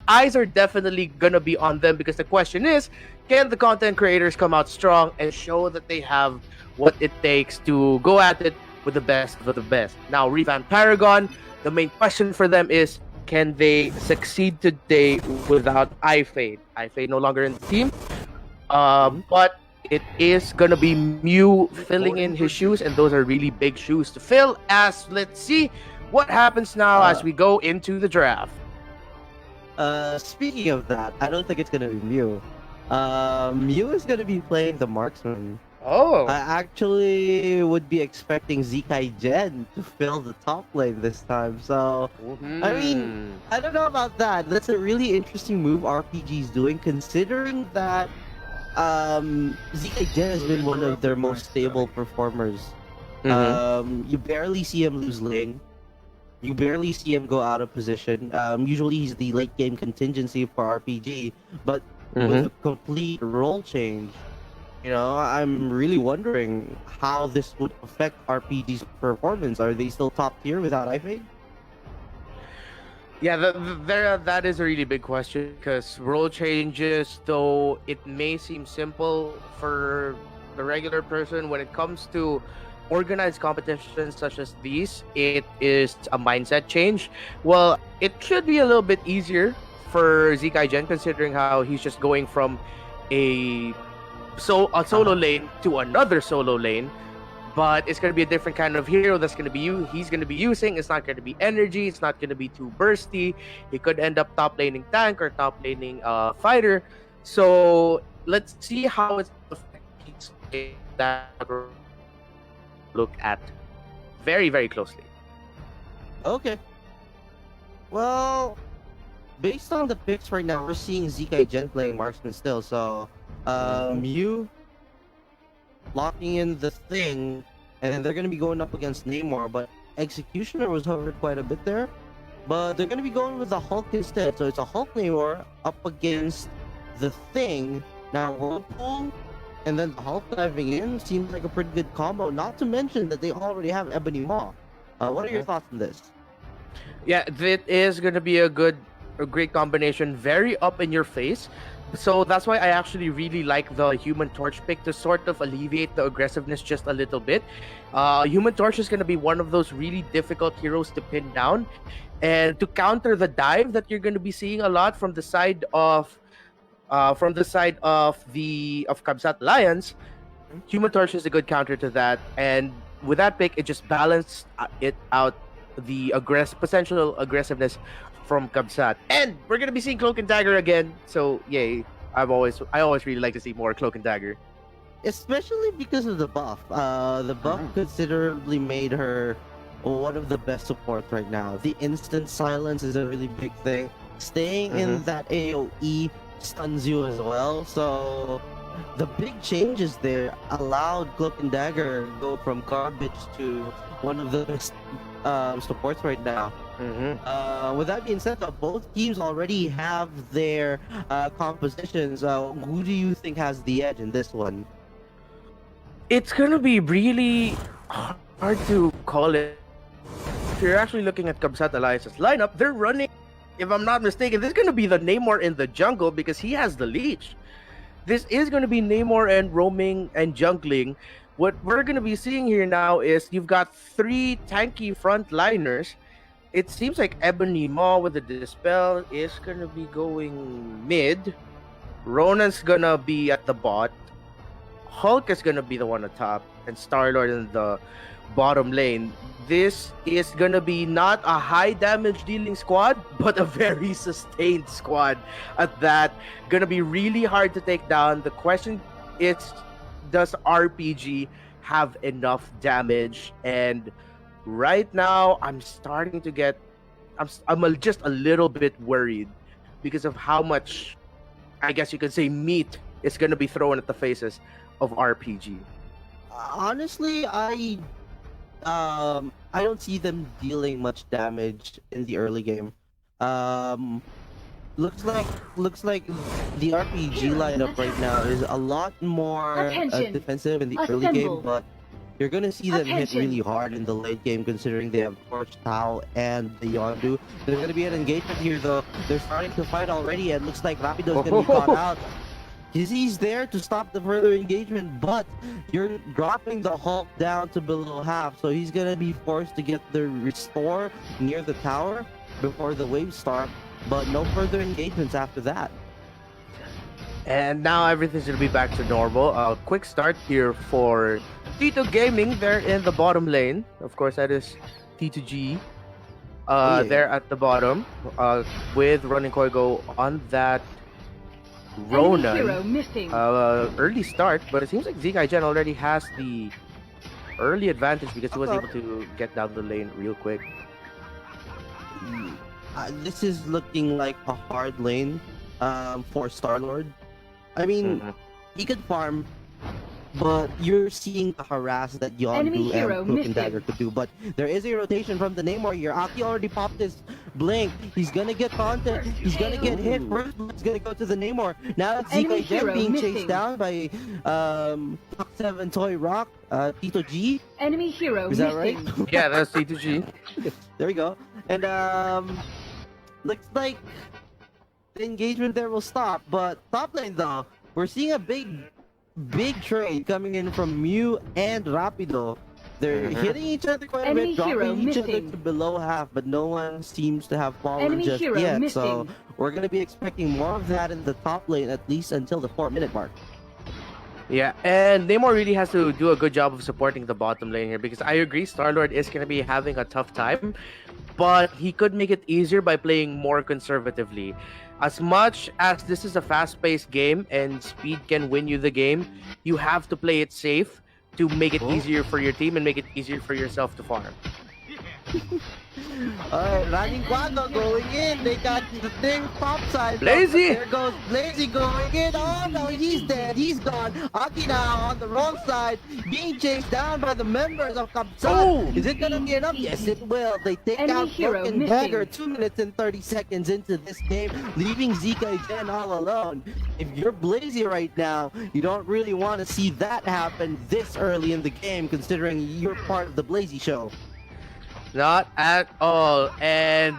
eyes are definitely gonna be on them because the question is, can the content creators come out strong and show that they have what it takes to go at it with the best of the best? Now, Revamp Paragon, the main question for them is, can they succeed today without iFade? iFade no longer in the team, but it is gonna be Mew filling in his shoes, and those are really big shoes to fill. As let's see what happens now as we go into the draft. Speaking of that, I don't think it's gonna be Mew. Mew is gonna be playing the marksman. Oh, I actually would be expecting Zikai Gen to fill the top lane this time. So, I mean, I don't know about that. That's a really interesting move RPG's doing, considering that Zikai Gen has been one of their most stable performers. You barely see him lose lane. You barely see him go out of position. Usually he's the late game contingency for RPG, but with a complete role change, you know, I'm really wondering how this would affect RPG's performance. Are they still top tier without iFade? yeah, that is a really big question because role changes, though it may seem simple for the regular person, when it comes to organized competitions such as these, it is a mindset change. Well, it should be a little bit easier for Zikai Gen considering how he's just going from a solo lane to another solo lane, but it's going to be a different kind of hero that's going to be he's going to be using. It's not going to be energy, it's not going to be too bursty. He could end up top laning tank or top laning fighter. So let's see how it's affecting that look at very, very closely. Okay. Well, based on the picks right now, we're seeing Zikai Gen playing marksman still. So, you locking in the thing, and then they're going to be going up against Namor, but Executioner was hovered quite a bit there. But they're going to be going with the Hulk instead. So it's a Hulk Namor up against the thing. Now, Whirlpool and then the Hulk diving in seems like a pretty good combo. Not to mention that they already have Ebony Maw. What are your thoughts on this? Yeah, that is going to be a great combination. Very up in your face. So that's why I actually really like the Human Torch pick to sort of alleviate the aggressiveness just a little bit. Human Torch is going to be one of those really difficult heroes to pin down, and to counter the dive that you're going to be seeing a lot from the side of KABSAT Alliance. Human Torch is a good counter to that, and with that pick, it just balanced it out, the potential aggressiveness from KABSAT. And we're gonna be seeing Cloak and Dagger again, so yay! I always really like to see more Cloak and Dagger, especially because of the buff. The buff considerably made her one of the best supports right now. The instant silence is a really big thing. Staying in that AoE stuns you as well, so the big changes there allowed Cloak and Dagger go from garbage to one of the best supports right now. With that being said, though, both teams already have their compositions. Who do you think has the edge in this one? It's gonna be really hard to call it. If you're actually looking at KABSAT Alliance's lineup, they're running, if I'm not mistaken, this is gonna be the Namor in the jungle because he has the leech. This is gonna be Namor and roaming and jungling. What we're gonna be seeing here now is you've got three tanky frontliners. It seems like Ebony Maw with the Dispel is gonna be going mid. Ronan's gonna be at the bot. Hulk is gonna be the one at top, and Star-Lord in the bottom lane. This is gonna be not a high damage dealing squad, but a very sustained squad at that. Gonna be really hard to take down. The question is, does RPG have enough damage? And right now, I'm starting to get, just a little bit worried because of how much, I guess you could say, meat is gonna be thrown at the faces of RPG. Honestly, I don't see them dealing much damage in the early game. Looks like the RPG lineup right now is a lot more defensive in the early game, but You're gonna see them hit really hard in the late game, considering they have Torch, Tao, and the Yondu. There's gonna be an engagement here, though. They're starting to fight already, and it looks like Rapido's gonna be caught out. He's there to stop the further engagement, but you're dropping the Hulk down to below half, so he's gonna be forced to get the restore near the tower before the waves start, but no further engagements after that. And now everything's gonna be back to normal. Quick start here for Tito Gaming there in the bottom lane. Of course, that is T2G. There at the bottom, with Running Koigo on that Ronan. Early start, but it seems like Zikaigen already has the early advantage because he was able to get down the lane real quick. This is looking like a hard lane for Star-Lord. I mean, he could farm, but you're seeing the harass that Yondu and Crook and Dagger could do. But there is a rotation from the Namor here. Aki already popped his blink. He's gonna get content. He's gonna get hit first. He's gonna go to the Namor. Now it's Zikaigen being chased down by Fox 7 Toy Rock, Tito G. Enemy hero is that right? Yeah, that's T2G. There we go. And looks like the engagement there will stop. But top lane though, we're seeing a big trade coming in from Mew and Rapido. They're hitting each other quite a bit, dropping each other to below half, but no one seems to have fallen just yet. So we're gonna be expecting more of that in the top lane, at least until the 4-minute mark. Yeah, and Namor really has to do a good job of supporting the bottom lane here, because I agree Star-Lord is going to be having a tough time, but he could make it easier by playing more conservatively. As much as this is a fast-paced game and speed can win you the game, you have to play it safe to make it easier for your team and make it easier for yourself to farm. Alright, Running Quando going in. They got the thing top side. Blazy! There goes Blazy going in. Oh no, he's dead. He's gone. Aki now on the wrong side, being chased down by the members of KABSAT. Is it gonna be enough? Yes, it will. They take out Broken Dagger 2 minutes and 30 seconds into this game, leaving Zikaigen all alone. If you're Blazy right now, you don't really want to see that happen this early in the game, considering you're part of the Blazy show. Not at all. And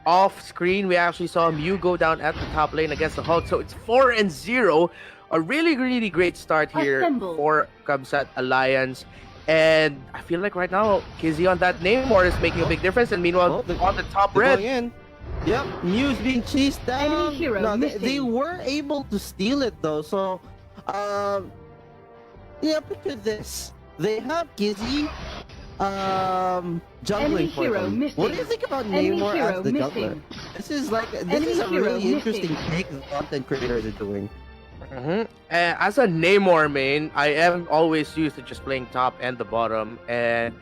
off screen, we actually saw Mew go down at the top lane against the Hulk. So it's 4-0. A really great start here for KABSAT Alliance. And I feel like right now, Kizzy on that Namor is making a big difference. And meanwhile, on the top red. Yep, Mew's being chased down. Enemy hero no, they were able to steal it though. So, yeah, picture this. They have Kizzy jungling for them. What do you think about Namor as the jungler? This is a really interesting take the content creators are doing. As a Namor main, I am always used to just playing top and the bottom, and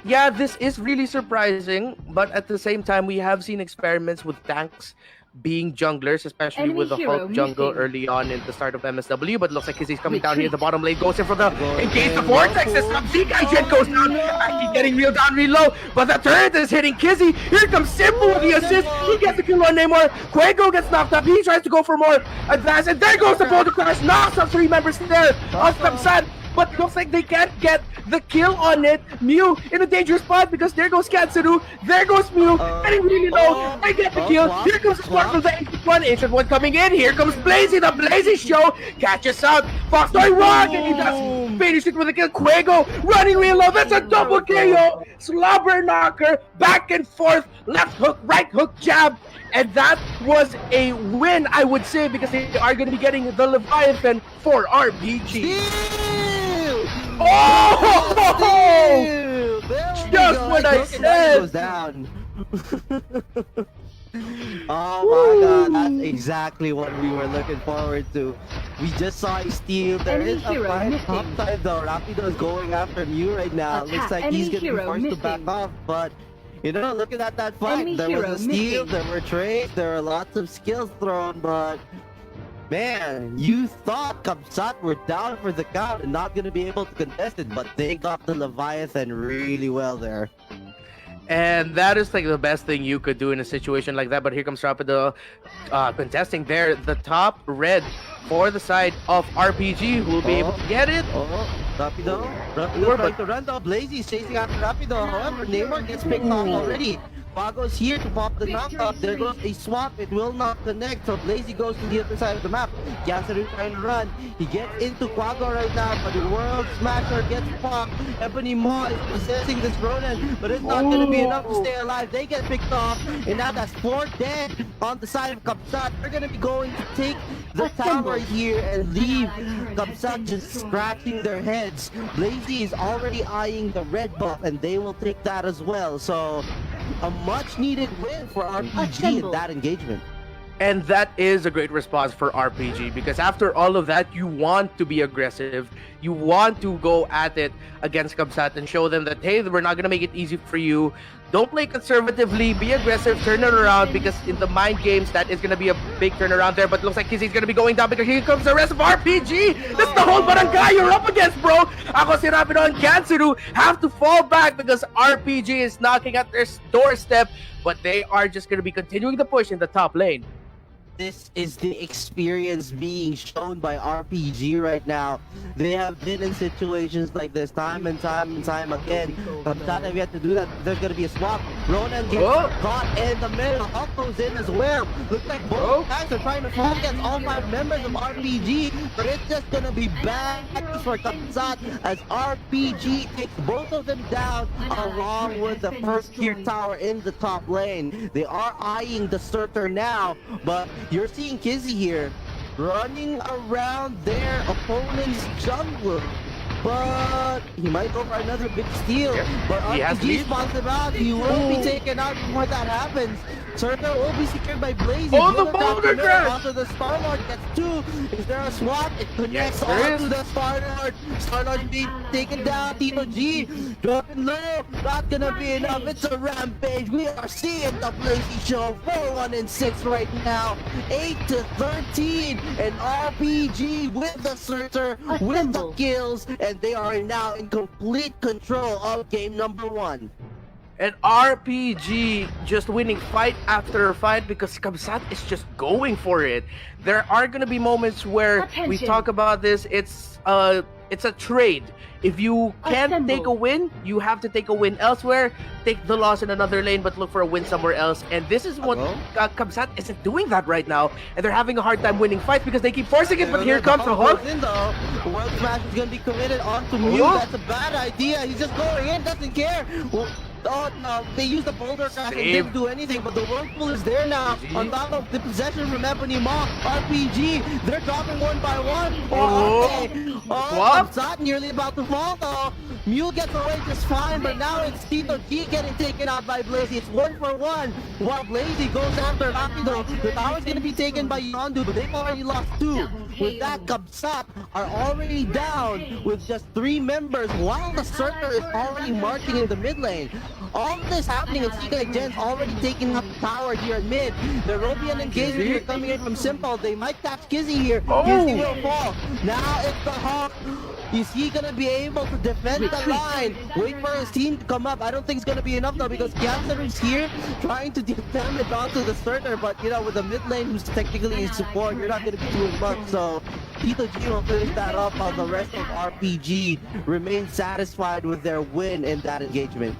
yeah, this is really surprising, but at the same time we have seen experiments with tanks being junglers, especially with the Hulk jungle early on in the start of MSW, but looks like he's coming down here. The bottom lane goes in for the engage the vortex. Zikaigen goes down. Actually getting real down, real low, but the turret is hitting Kizzy. Here comes Simple with the assist. He gets the kill on Namor. Quago gets knocked up. He tries to go for more advance, and there goes the Boulder Crash. Knocks up 3 members there of KABSAT, but looks like they can't get the kill on it. Mew in a dangerous spot because there goes Katsuru. There goes Mew. Getting really low. They get the kill. Here comes the spark from the Ancient One. Ancient One coming in. Here comes Blazy. The Blazy show catches out Fox Toy Rock, and he does finish it with a kill. Quago running real low. That's a double KO. Slobber knocker. Back and forth. Left hook, right hook, jab. And that was a win, I would say, because they are going to be getting the Leviathan for RPG. Oh! Just what I said! Goes down. Oh my god, that's exactly what we were looking forward to. We just saw a steal. There is a fight top side though. Rapido is going after Mew right now. Looks like he's gonna be forced to back off, but you know, looking at that fight, there was a steal, there were trades, there were lots of skills thrown, but man, you thought KABSAT were down for the count and not going to be able to contest it, but they got the Leviathan really well there. And that is like the best thing you could do in a situation like that. But here comes Rapido contesting there. The top red for the side of RPG, who will be able to get it. Rapido trying to run though. Blazy's chasing after Rapido. However, Neymar gets picked off already. Quago's here to pop the knockup. There goes a swap. It will not connect. So Blazy goes to the other side of the map. Yasaru trying to run. He gets into Quago right now, but the World Smasher gets popped. Ebony Maw is possessing this Ronin, but it's not going to be enough to stay alive. They get picked off, and now that's 4 dead on the side of KABSAT. They're going to be going to take the tower here and leave KABSAT just scratching their heads. Blazy is already eyeing the red buff, and they will take that as well. So a much needed win for RPG in that engagement. And that is a great response for RPG, because after all of that, you want to be aggressive. You want to go at it against KABSAT and show them that, hey, we're not going to make it easy for you. Don't play conservatively, be aggressive, turn it around, because in the mind games, that is going to be a big turnaround there. But looks like Kizzy's going to be going down, because here comes the rest of RPG. That's the whole barangay you're up against, bro. Ako si Rapido and Kansuru have to fall back because RPG is knocking at their doorstep, but they are just going to be continuing the push in the top lane. This is the experience being shown by RPG right now. They have been in situations like this time and time again. KABSAT have yet to do that. There's going to be a swap. Ronan gets caught in the middle. Hulk goes in as well. Looks like both guys are trying to fight against all 5 members of RPG, but it's just going to be bad for KABSAT as RPG takes both of them down along with the first tier tower in the top lane. They are eyeing the Surtur now, but you're seeing Kizzy here running around their opponent's jungle, but he might go for another big steal. But RPG spots him out. He will be taken out before that happens. Surtur will be secured by Blaze. Oh, the boulder crash! After the Star-Lord gets 2. Is there a swap? It connects onto the Star-Lord. Star-Lord being taken down. Tito G dropping low. Not gonna be enough. It's a rampage. We are seeing the Blazy show. 4-1-6 right now. 8-13. And RPG with the Surtur, with the kills. And they are now in complete control of game number 1. And RPG just winning fight after fight because KABSAT is just going for it. There are gonna be moments where we talk about this. It's a trade. If you can't take a win, you have to take a win elsewhere. Take the loss in another lane, but look for a win somewhere else. And this is what KABSAT isn't doing that right now. And they're having a hard time winning fights because they keep forcing it. But here comes the Hulk. The World Smash is gonna be committed onto Mew. That's a bad idea. He's just going in, doesn't care. Oh no, they used the boulder crash and didn't do anything, but the Whirlpool is there now. On top of the possession from Ebony Maw, RPG, they're dropping one by one. KABSAT nearly about to fall though. Mew gets away just fine, but now it's Tito G getting taken out by Blazy. It's 1-for-1. While Blazy goes after Rapido, the tower's gonna be taken by Yondu, but they've already lost 2. With that, KABSAT are already down with just 3 members, while the Surtur is already marching in the mid lane. All of this happening, and Seeker Gen's already taking up power here at mid. There will be an engagement here coming in from Simple. They might catch Kizzy here. Kizzy will fall. Now it's the Hawk. Is he gonna be able to defend the line? Wait for his team to come up. I don't think it's gonna be enough though, because Kansas is here trying to defend it onto the Surtur, but you know, with the mid lane who's technically in support, you're not gonna be doing much. So Tito G will finish that up while the rest of RPG remain satisfied with their win in that engagement.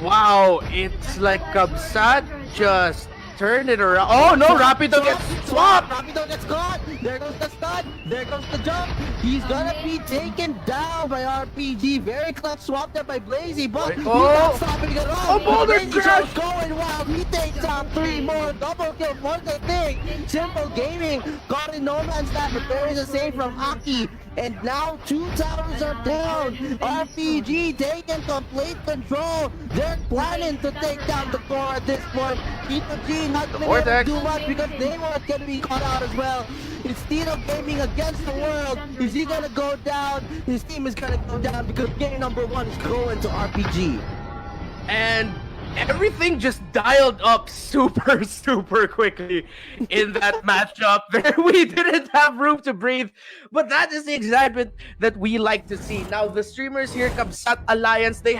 Wow, it's like KABSAT just turned it around. Oh no, Rapido gets swapped! Rapido gets caught! There goes the stun! There goes the jump! He's gonna be taken down by RPG. Very close swap there by Blazy, but he's not stopping it at all! Oh, boulder crash! Going wild! He takes out 3 more! Double kill for the thing! Simple Gaming caught in no man's land, but there is a save from Aki. And now 2 towers are down. RPG taking complete control. They're planning to take down the core at this point. Tito G not going to do much because they weren't going to be caught out as well. It's Tito Gaming against the world. Is he going to go down? His team is going to go down because game number 1 is going to RPG. And everything just dialed up super quickly in that matchup. There we didn't have room to breathe, but that is the excitement that we like to see. Now the streamers here, KABSAT Alliance, they